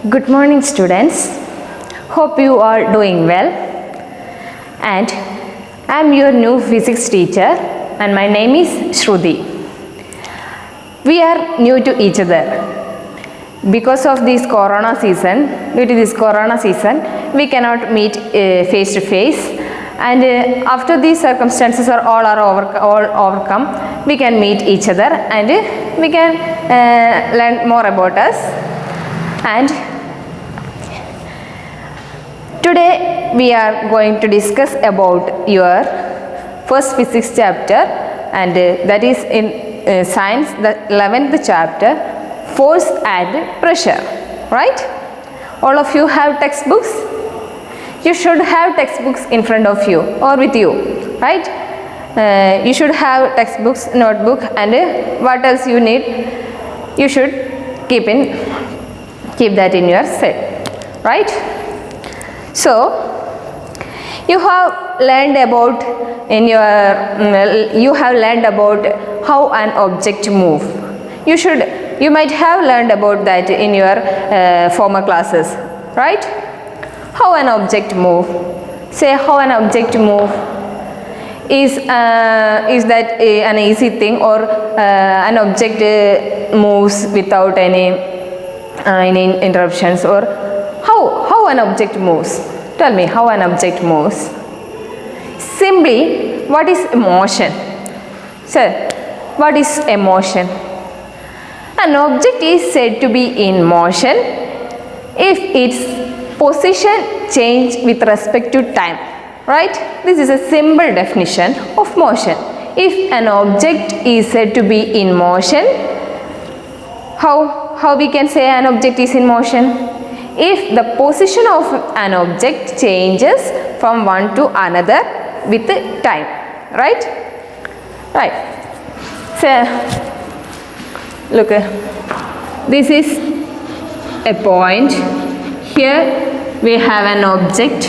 Good morning, students. Hope you are doing well. And I am your new physics teacher, and my name is Shruti. We are new to each other. Because of this corona season, due to this corona season, we cannot meet face to face. And after these circumstances are all overcome, we can meet each other and we can learn more about us. And today we are going to discuss about your first physics chapter, and that is in science, the 11th chapter, force and pressure, right? All of you have textbooks? You should have textbooks in front of you or with you, right? You should have textbooks, notebook, and what else you need, you should keep that in your set, right? So you have learned about how an object move. You might have learned about that in your former classes, right? How an object move. Say how an object move. Is that an easy thing, or an object moves without any interruptions, or how an object moves? Tell me how an object moves. Simply, what is motion? Sir, what is a motion? An object is said to be in motion if its position change with respect to time, right? This is a simple definition of motion. If an object is said to be in motion, how we can say an object is in motion? If the position of an object changes from one to another with time, right? Right. So look, this is a point. Here we have an object.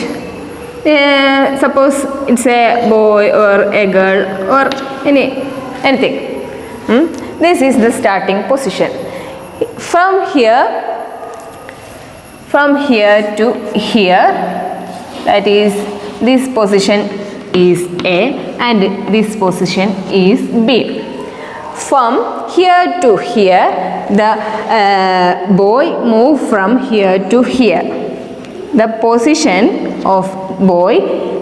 Suppose it's a boy or a girl or anything. This is the starting position. From here to here, that is, this position is A and this position is B. From here to here, the boy moved from here to here. The position of boy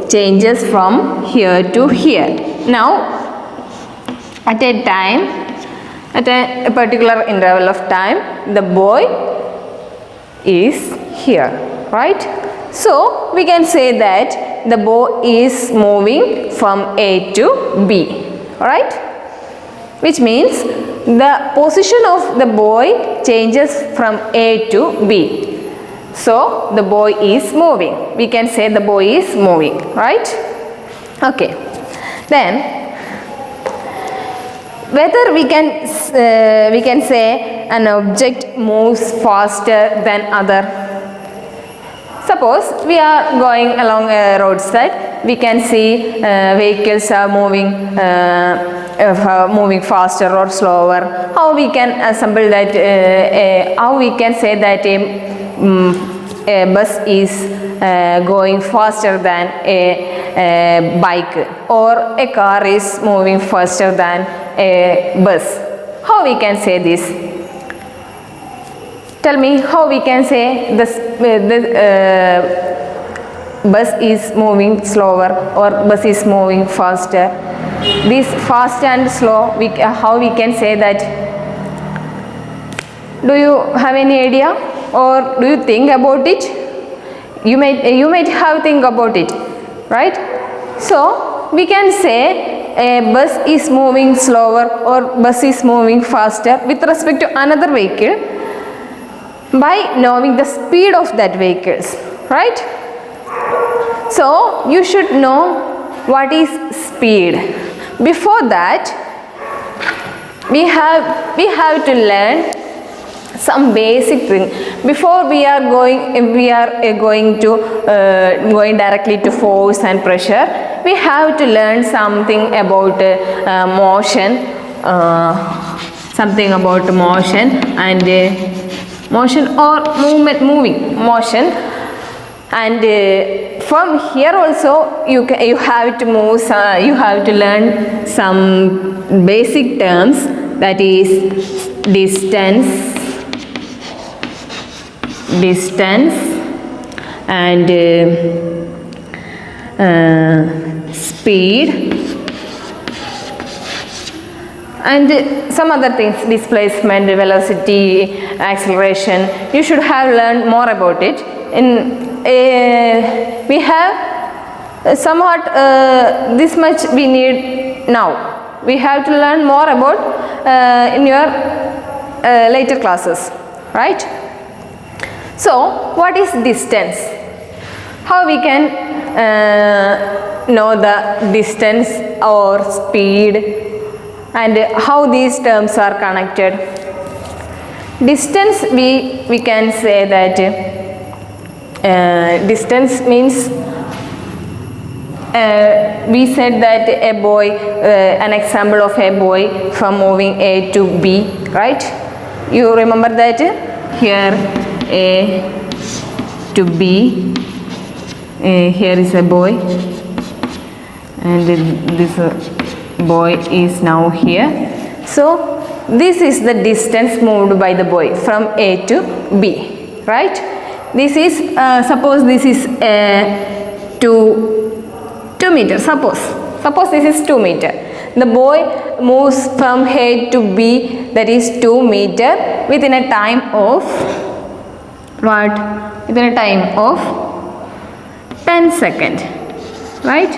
changes from here to here. Now, at a particular interval of time, the boy is here, right? So, we can say that the boy is moving from A to B, right? Which means the position of the boy changes from A to B. So, the boy is moving. We can say the boy is moving, right? Okay. Then, whether we can say an object moves faster than other. Suppose we are going along a roadside, we can see vehicles are moving faster or slower. How we can assemble that? How we can say that a bus is going faster than a bike, or a car is moving faster than a bus? How we can say this? Tell me how we can say this bus is moving slower or bus is moving faster. This fast and slow, how we can say that? Do you have any idea, or do you think about it? You might have think about it, right? So we can say a bus is moving slower or bus is moving faster with respect to another vehicle by knowing the speed of that vehicles, right? So you should know what is speed. Before that, we have to learn some basic thing. Before we are going directly to force and pressure, we have to learn something about motion, and motion or movement, moving motion. And from here also you have to move, you have to learn some basic terms, that is distance and speed and some other things, displacement, velocity, acceleration. You should have learned more about it. We have somewhat this much we need now. We have to learn more about in your later classes, right? So what is distance? How we can know the distance or speed, and how these terms are connected? Distance, we can say that distance means we said that a boy, an example of a boy from moving A to B, right? You remember that here A to B, here is a boy and this boy is now here. So this is the distance moved by the boy from A to B, right? This is suppose this is 2 meters. Suppose this is 2 meter. The boy moves from A to B, that is 2 meter, within a time of what? Within a time of 10 seconds, right?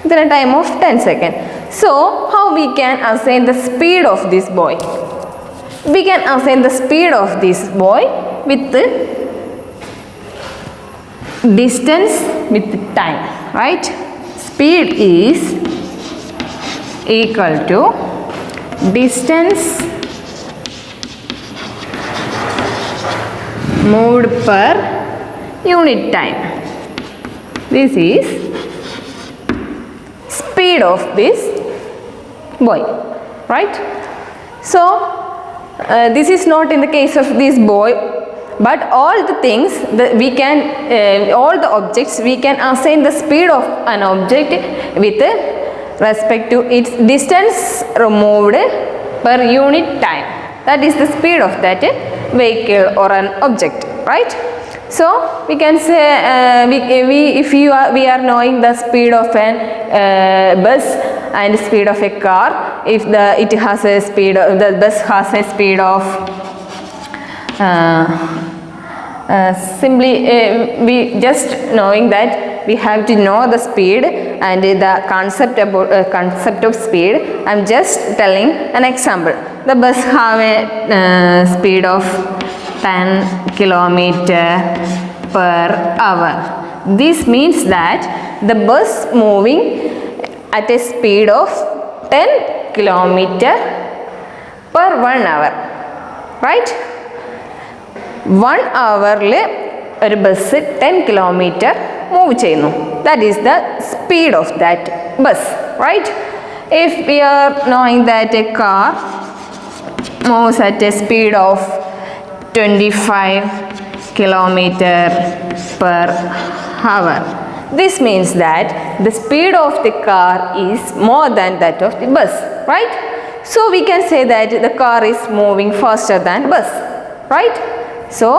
Within a time of 10 seconds. So how we can assign the speed of this boy? We can assign the speed of this boy with the distance with time, right? Speed is equal to distance moved per unit time. This is speed of this boy, right? So this is not in the case of this boy, but all the things that we can, all the objects, we can assign the speed of an object with respect to its distance removed per unit time. That is the speed of that vehicle or an object, right? So we can say we are knowing the speed of an bus and speed of a car. If it has a speed, the bus has a speed of simply we just knowing that we have to know the speed and the concept about concept of speed. I'm just telling an example. The bus have a speed of 10 kilometer per hour. This means that the bus moving at a speed of 10 kilometer per 1 hour, right? 1 hourൽ ഒരു bus 10 kilometer move ചെയ്യുന്നു. That is the speed of that bus, right? If we are knowing that a car moves at a speed of 25 kilometer per hour, this means that the speed of the car is more than that of the bus, right? So we can say that the car is moving faster than bus, right? So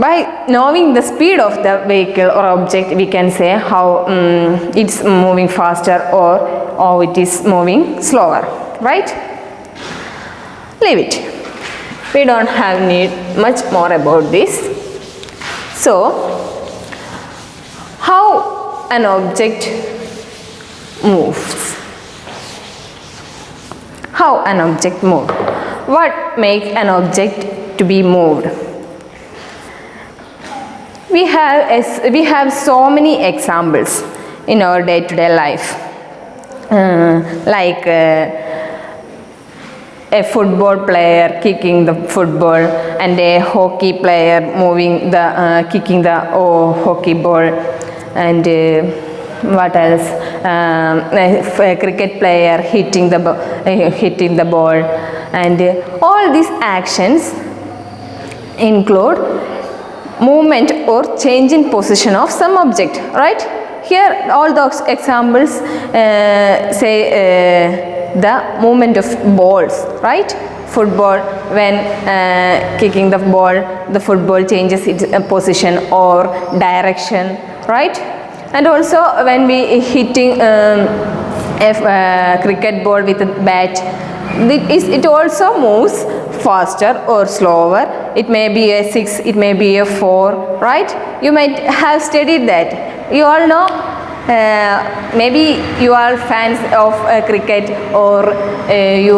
by knowing the speed of the vehicle or object, we can say how it's moving faster or how it is moving slower, right? Leave it. We don't have need much more about this. So how an object moves? How an object moves? What makes an object to be moved? We have so many examples in our day-to-day life, like a football player kicking the football and a hockey player moving the kicking the hockey ball, and what else? A cricket player hitting the ball, and all these actions include movement or change in position of some object, right? Here all those examples say the movement of balls, right? Football, when kicking the ball, the football changes its position or direction, right? And also when we hitting a cricket ball with a bat, it also moves faster or slower. It may be a 6, it may be a 4, right? You might have studied that. You all know, maybe you are fans of cricket, or you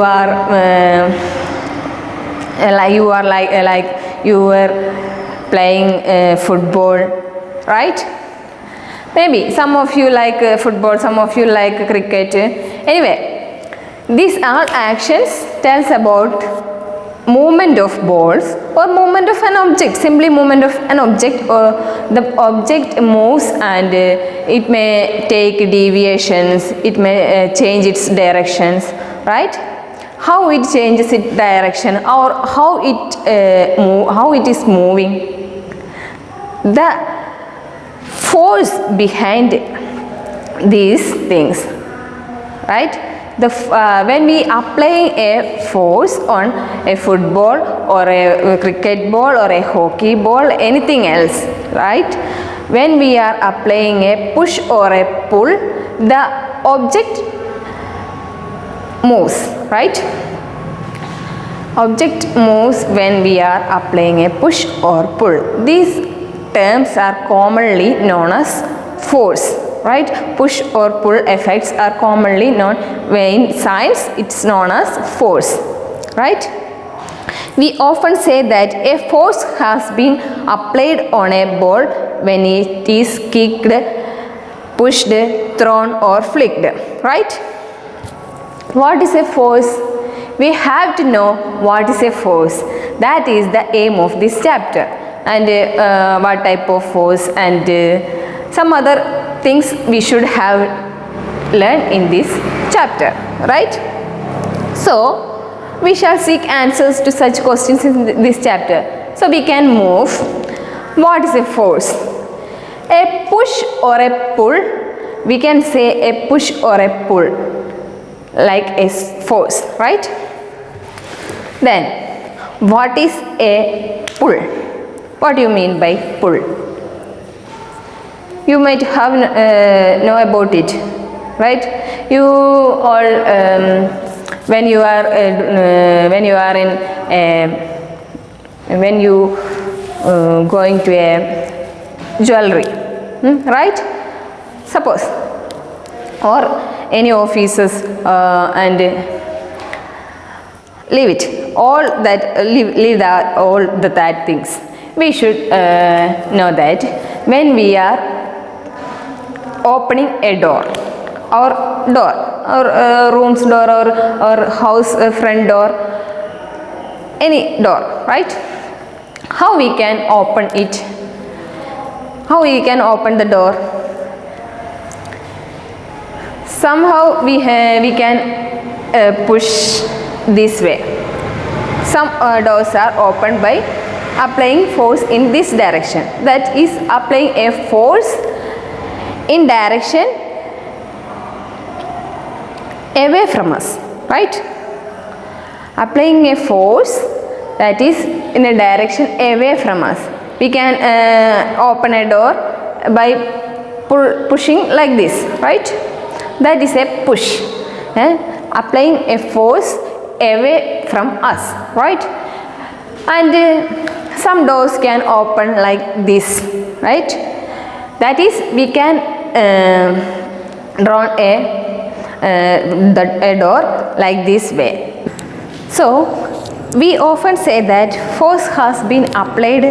were playing football, right? Maybe some of you like football, some of you like cricket. Anyway, these all actions tells about movement of balls or movement of an object, simply movement of an object, or the object moves and it may take deviations, it may change its directions, right? How it changes its direction, or how it is moving. The force behind these things, right? When we apply a force on a football or a cricket ball or a hockey ball, anything else, right? When we are applying a push or a pull, the object moves, right? Object moves when we are applying a push or pull. These terms are commonly known as force, right? Push or pull effects are commonly known. In science, it's known as force, right? We often say that a force has been applied on a ball when it is kicked, pushed, thrown or flicked, right? What is a force? We have to know what is a force. That is the aim of this chapter, and what type of force and some other things we should have learned in this chapter, right? So we shall seek answers to such questions in this chapter. So we can move. What is a force? A push or a pull, we can say a push or a pull like a force, right? Then what is a pull? What do you mean by pull? You might have know about it, right? You all when you are going to a jewelry, right? Suppose, or any offices and leave it all that leave that all the that things. We should know that when we are opening a door or room's door or house front door, any door, right? How we can open it? How we can open the door? Somehow we can push this way. Some doors are opened by applying force in this direction. That is applying a force in direction away from us, right? Applying a force that is in a direction away from us. We can open a door by pushing like this, right? That is a push. Applying a force away from us, right? And some doors can open like this, right? That is, we can draw a door like this way. So we often say that force has been applied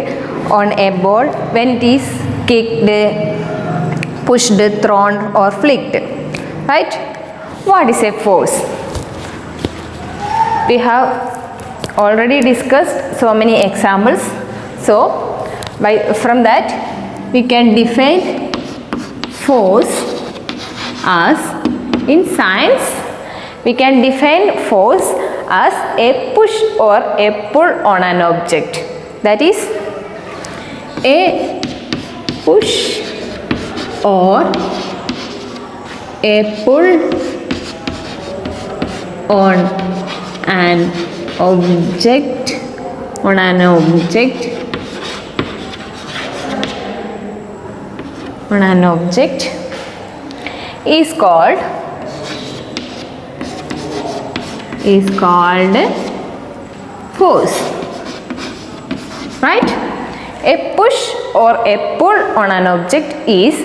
on a ball when it is kicked, pushed, thrown or flicked, right? What is a force? We have already discussed so many examples. So from that we can define force as, in science we can define force as a push or a pull on an object. That is, a push or a pull on an object is called force, right? A push or a pull on an object is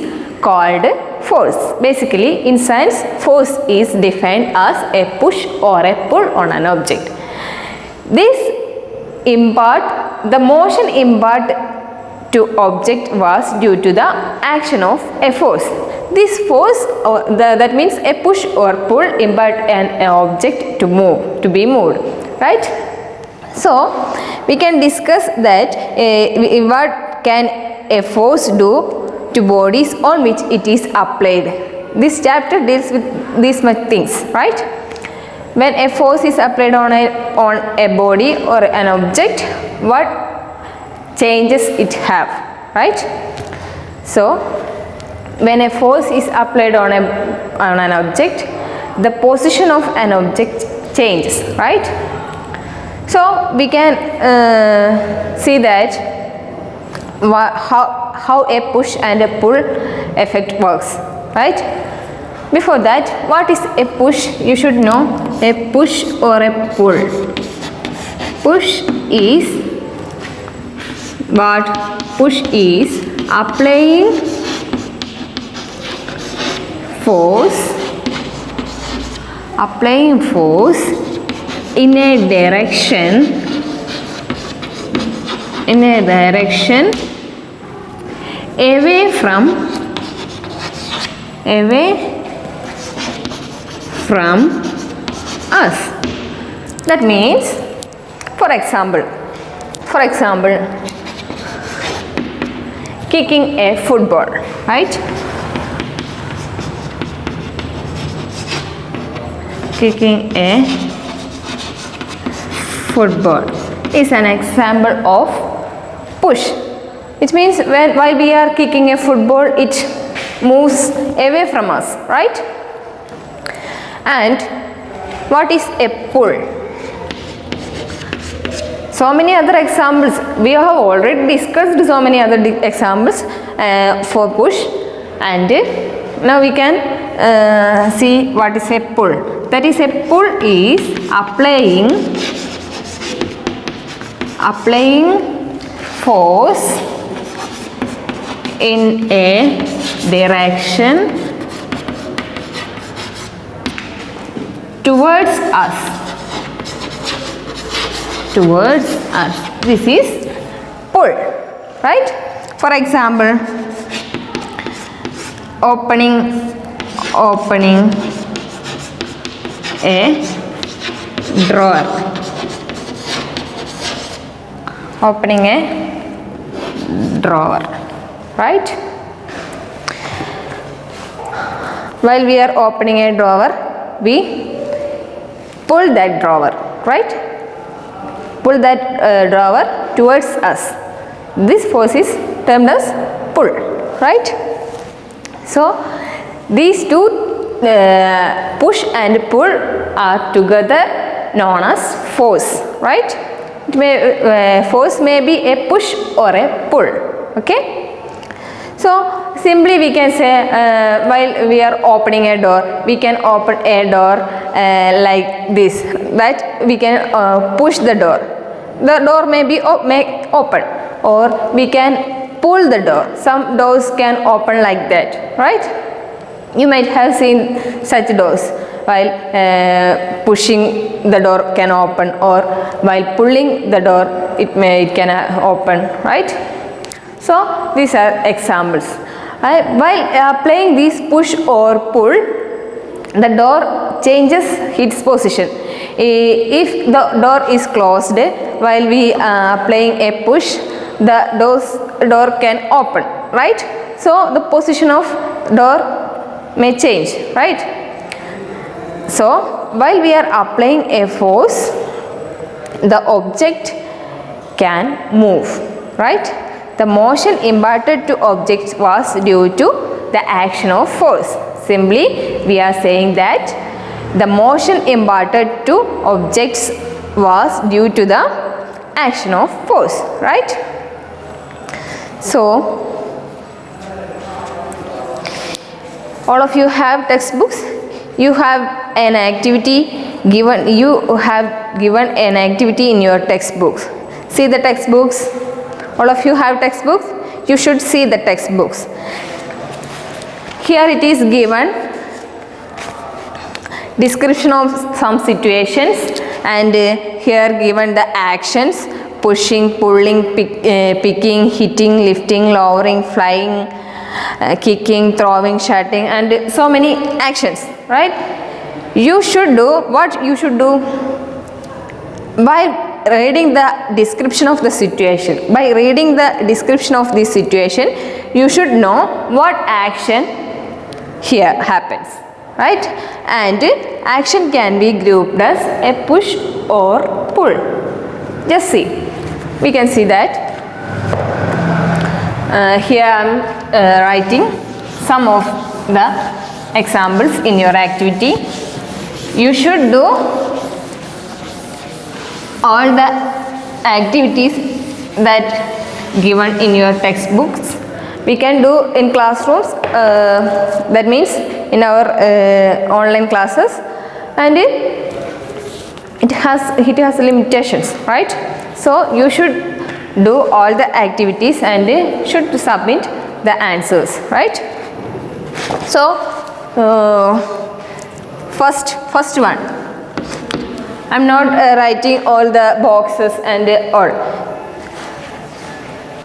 called force. Basically, in science, force is defined as a push or a pull on an object. The motion imparted to object was due to the action of a force. This force, that means a push or pull, impart an object to be moved, right? So we can discuss that what can a force do to bodies on which it is applied. This chapter deals with these much things, right? When a force is applied on a body or an object, what changes it have, right? So when a force is applied on an object, the position of an object changes, right? So we can see that how a push and a pull effect works, right? Before that, what is a push? You should know a push or a pull. Push is applying force in a direction away from us. That means, for example, kicking a football, right? Kicking a football is an example of push. It means while we are kicking a football, it moves away from us, right? And what is a pull? So many other examples. We have already discussed so many other examples for push, and now we can see what is a pull. That is, a pull is applying force in a direction towards us. This is pull, right? For example, opening a drawer. Right? While we are opening a drawer, we pull that drawer, right? Pull that drawer towards us. This force is termed as pull, right? So these two, push and pull, are together known as force, right? Force may be a push or a pull, okay? So simply we can say, while we are opening a door, we can open a door like this, that we can push the door. The door may be open, or we can pull the door. Some doors can open like that, right? You might have seen such doors. While pushing the door can open, or while pulling the door it can open, right? So these are examples. While applying this push or pull, the door changes its position. If the door is closed while we are applying a push, the door can open, right? So the position of door may change, right? So while we are applying a force, the object can move, right? The motion imparted to objects was due to the action of force. Simply, we are saying that the motion imparted to objects was due to the action of force, right? So, all of you have textbooks. You have an activity given. You have given an activity in your textbooks. See the textbooks. All of you have textbooks. You should see the textbooks. Here it is given description of some situations, and here given the actions: pushing, pulling, picking, hitting, lifting, lowering, flying, kicking, throwing, shutting, and so many actions, right? You should do what you should do by reading the description of the situation. By reading the description of this situation, you should know what action here happens, right? And action can be grouped as a push or pull. Just see, we can see that here I am writing some of the examples in your activity. You should do all the activities that given in your textbooks. We can do in classrooms, that means in our online classes, and it has limitations, right? So you should do all the activities and should submit the answers, right? So first one, I am not writing all the boxes and all.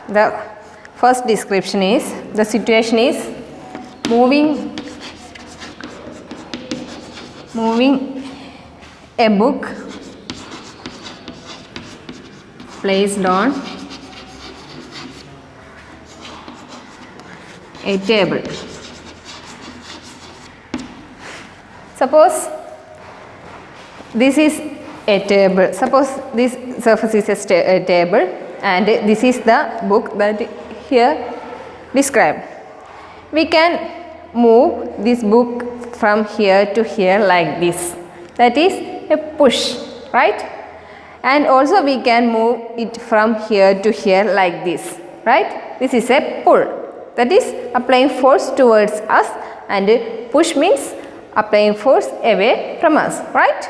The first description is, the situation is moving a book placed on a table. Suppose this is a table. Suppose this surface is a table, and this is the book that here described. We can move this book from here to here like this. That is a push, right? And also we can move it from here to here like this, right? This is a pull. That is applying force towards us, and push means applying force away from us, right?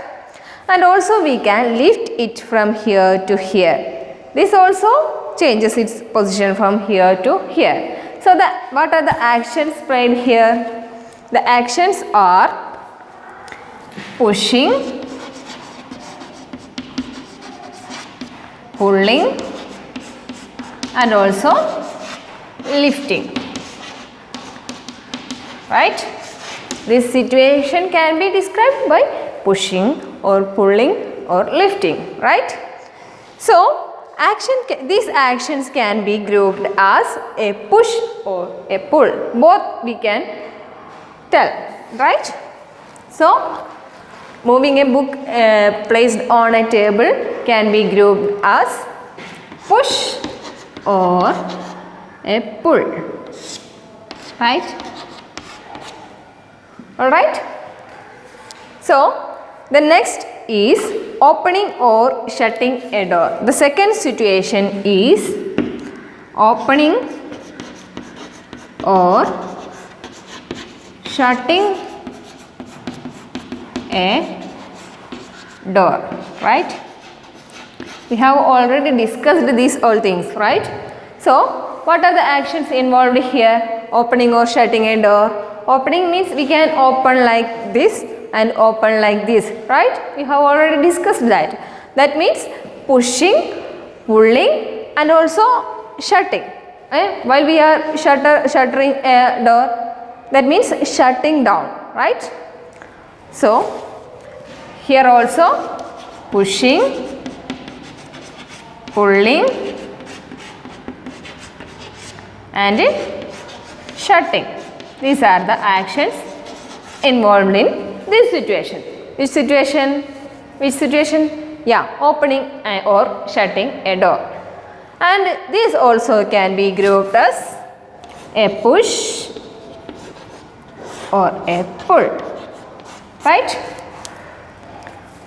And also we can lift it from here to here. This also changes its position from here to here. So what are the actions played here? The actions are pushing, pulling, and also lifting, right? This situation can be described by pushing or pulling or lifting, right? So these actions can be grouped as a push or a pull. Both we can tell, right? So moving a book placed on a table can be grouped as push or a pull, right? Alright. So the next is opening or shutting a door. The second situation is opening or shutting a door, right? We have already discussed these all things, right? So what are the actions involved here? Opening or shutting a door. Opening means we can open like this and open like this, right? We have already discussed that. That means pushing, pulling, and also shutting. While we are shuttering a door, that means shutting down, right? So here also pushing, pulling, and shutting. These are the actions involved in this situation. Which situation? Which situation? Yeah, opening or shutting a door. And this also can be grouped as a push or a pull. Right?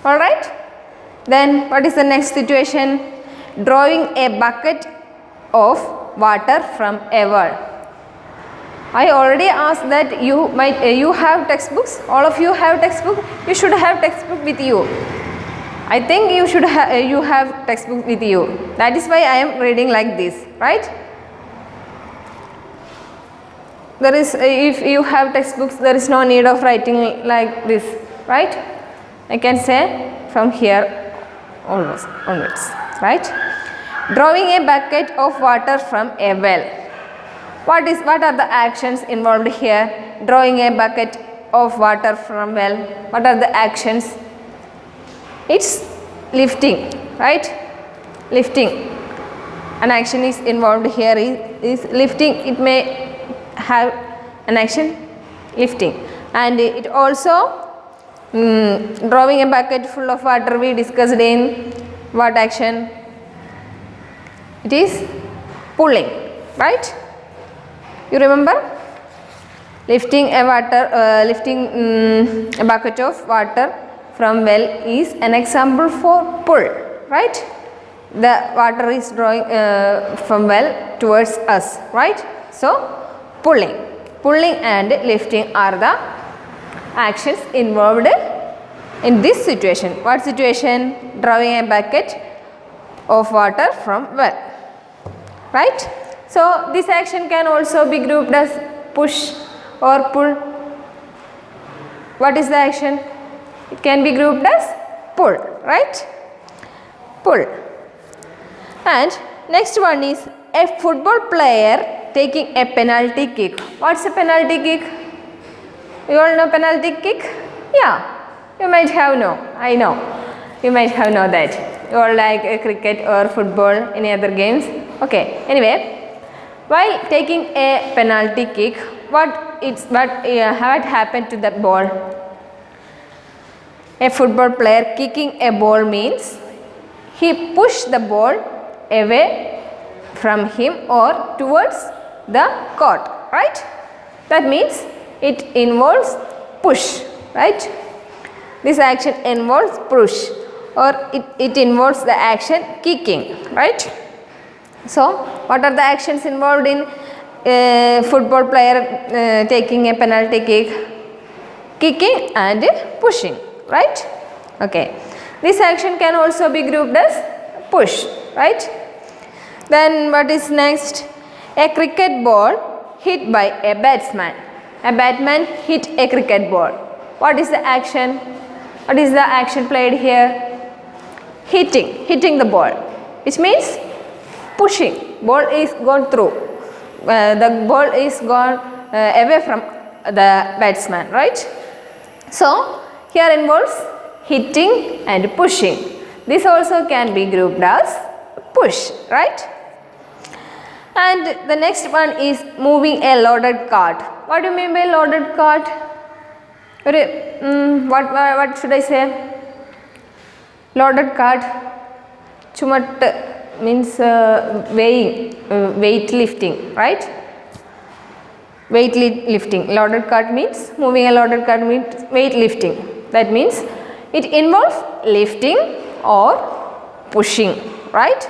Alright. Then what is the next situation? Drawing a bucket of water from a well. I already asked that you have textbooks. All of you have textbook. You should have textbook with you. I think you should you have textbook with you. That is why I am reading like this, right? There is, if you have textbooks, there is no need of writing like this, right? I can say from here onwards, right? Drawing a bucket of water from a well. What are the actions involved here? Drawing a bucket of water from well. What are the actions? It's lifting, right? Lifting. An action is involved here is lifting. It may have an action lifting, and it also drawing a bucket full of water we discussed in what action? It is pulling, right? You remember? Lifting a bucket of water from well is an example for pull, right? The water is drawing from well towards us, right? So pulling and lifting are the actions involved in this situation. What situation? Drawing a bucket of water from well, right? So this action can also be grouped as push or pull. What is the action? It can be grouped as pull, right? Pull. And next one is a football player taking a penalty kick. What's a penalty kick? You all know penalty kick? Yeah, you might have known. I know. You might have known that. You all like cricket or football, any other games? Okay. Anyway, while taking a penalty kick, what happened to the ball? A football player kicking a ball means he pushed the ball away from him or towards the court, right? That means it involves push, right? This action involves push, or it involves the action kicking, right? So what are the actions involved in football player taking a penalty kick? Kicking and pushing, right? Okay. This action can also be grouped as push, right? Then what is next? A cricket ball hit by a batsman. A batsman hit a cricket ball. What is the action? What is the action played here? Hitting the ball, which means pushing. Ball is gone through. The ball is gone away from the batsman, right? So here involves hitting and pushing. This also can be grouped as push, right? And the next one is moving a loaded cart. What do you mean by loaded cart? What should I say? Loaded cart. Chumat means weight lifting, right? Weight lifting. Loaded cart means moving a loaded cart means weight lifting. That means it involves lifting or pushing, right?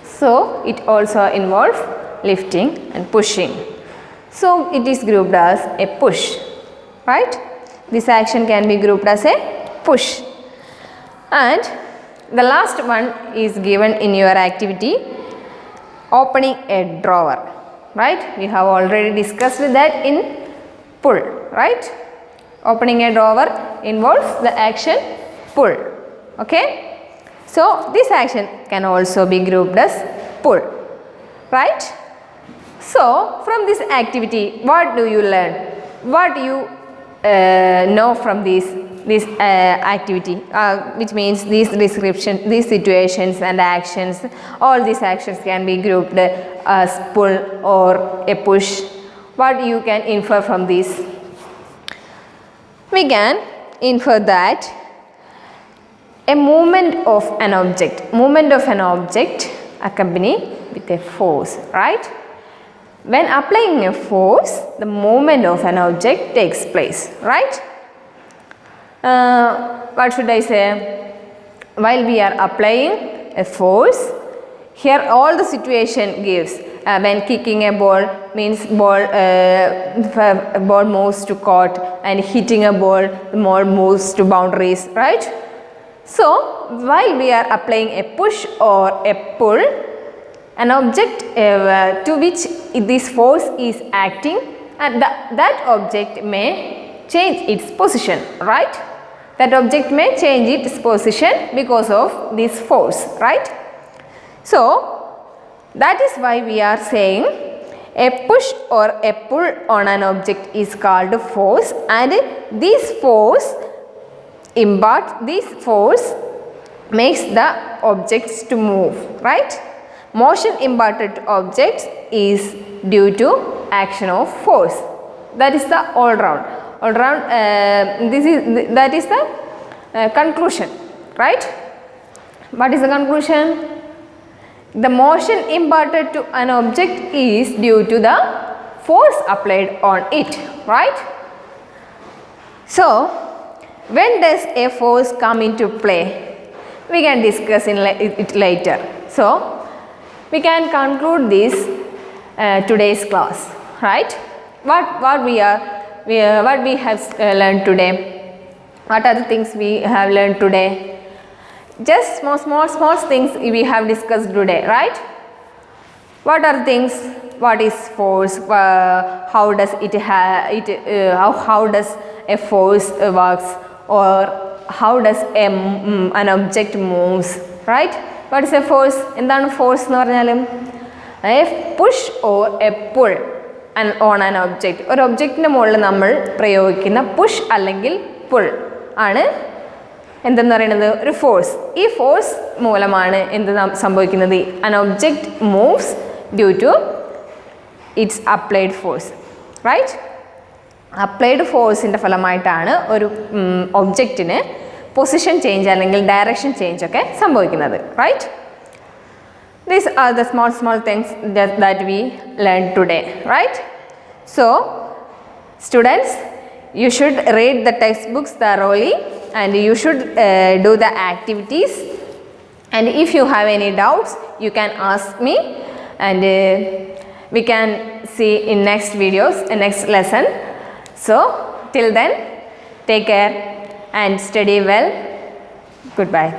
So it also involves lifting and pushing. So it is grouped as a push, right? This action can be grouped as a push. And the last one is given in your activity, opening a drawer, right? We have already discussed that in pull, right? Opening a drawer involves the action pull, okay? So this action can also be grouped as pull, right? So from this activity, what do you learn? What do you know from this activity, which means these description, these situations and actions, all these actions can be grouped as pull or a push. What you can infer from this? we can infer that a movement of an object accompanied with a force, right? When applying a force, the movement of an object takes place, right? What should I say? While we are applying a force, here all the situation gives. When kicking a ball means ball moves to court, and hitting a ball, the ball moves to boundaries, right? So while we are applying a push or a pull, an object to which this force is acting, and that object may change its position, right? That object may change its position because of this force, right? So that is why we are saying a push or a pull on an object is called force, and this force makes the objects to move, right? Motion imparted to objects is due to action of force. That is the all-round. That is the conclusion, right? What is the conclusion? The motion imparted to an object is due to the force applied on it, right? So when does a force come into play? We can discuss it later. So we can conclude this today's class, right? What we have learned today? What are the things we have learned today? Just small things we have discussed today, right? What are the things? What is force? How does how does a force works, or how does an object moves, right? What is a force? എന്താണ് force എന്ന് പറഞ്ഞാൽ? A push or a pull on an object. ഒരു ഒബ്ജക്റ്റിൻ്റെ മുകളിൽ നമ്മൾ പ്രയോഗിക്കുന്ന push അല്ലെങ്കിൽ pull ആണ് എന്തെന്ന് പറയുന്നത്? ഒരു ഫോഴ്സ്. ഈ ഫോഴ്സ് മൂലമാണ് എന്ത് സംഭവിക്കുന്നത്? an object moves due to its applied force, right? Applied ഫോഴ്സിൻ്റെ ഫലമായിട്ടാണ് ഒരു ഒബ്ജക്റ്റിന് പൊസിഷൻ ചേഞ്ച് അല്ലെങ്കിൽ ഡയറക്ഷൻ ചേഞ്ച് ഒക്കെ സംഭവിക്കുന്നത്, right? These are the small things that we learned today, right? So students, you should read the textbooks thoroughly, and you should do the activities, and if you have any doubts you can ask me, and we can see in next videos, next lesson. So till then, take care and study well. Goodbye.